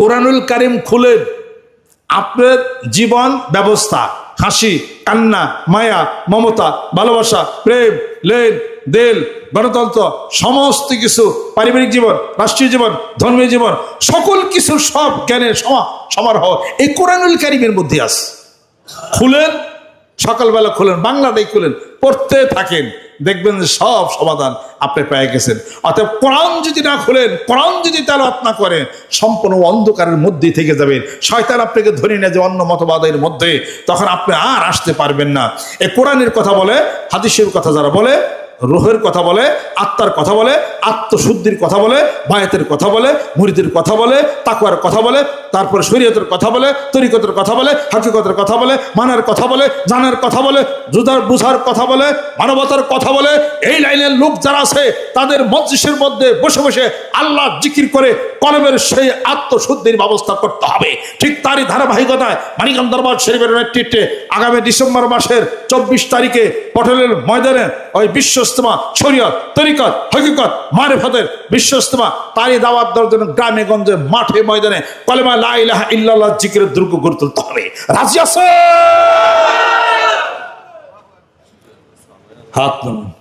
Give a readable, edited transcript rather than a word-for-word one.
কোরআনুল কারীম খুলেন, আপনার জীবন ব্যবস্থা, হাসি, কান্না, মায়া, মমতা, ভালোবাসা, প্রেম, লেন দেল, গণতন্ত্র, সমস্ত কিছু, পারিবারিক জীবন, রাষ্ট্রীয় জীবন, ধর্মীয় জীবন, সকল কিছু, সব জ্ঞানের সমারোহ এই কোরআনুল কারীমের মধ্যে আছে। খুলেন, সকালবেলা খুলেন, বাংলাটাই খুলেন, পড়তে থাকেন, দেখবেন যে সব সমাধান আপনি পেয়ে গেছেন। অতএব কোরআন যদি না খুলেন, কোরআন যদি তেলাওয়াত না করেন, সম্পূর্ণ অন্ধকারের মধ্যেই থেকে যাবেন। শয়তান আপনাকে ধরে নেয় যে অন্য মতবাদের মধ্যে, তখন আপনি আর আসতে পারবেন না। এই কোরআনের কথা বলে, হাদিসের কথা যারা বলে, রূহের কথা বলে, আত্মার কথা বলে, আত্মশুদ্ধির কথা বলে, বায়াতের কথা বলে, মুরিদের কথা বলে, তাকওয়ার কথা বলে, তারপরে শরীয়তের কথা বলে, তরিকতের কথা বলে, হাকিকতের কথা বলে, মানার কথা বলে, জানার কথা বলে, বুঝার কথা বলে, মানবতার কথা বলে, এই লাইনের লোক যারা আছে তাদের মজলিসের মধ্যে বসে বসে আল্লাহ জিকির করে কলমের সেই আত্মশুদ্ধির ব্যবস্থা করতে হবে। ঠিক তারই ধারাবাহিকতায় মানিকগঞ্জ দরবার শরীফের নেতৃত্বে আগামী ডিসেম্বর মাসের 24 তারিখে পটলের ময়দানে ওই বিশ্ব ইজতেমা, শরীয়ত, তরিকত, হকিকত, মারিফতের বিশ্ব ইজতেমা, তারই দাওয়াত দেওয়ার জন্য গ্রামে গঞ্জে মাঠে ময়দানে কলেমা লা ইলাহা ইল্লাল্লাহ জিকিরের দুর্গ গড়ে তুলতে হবে। রাজি আছে? হাত নামান।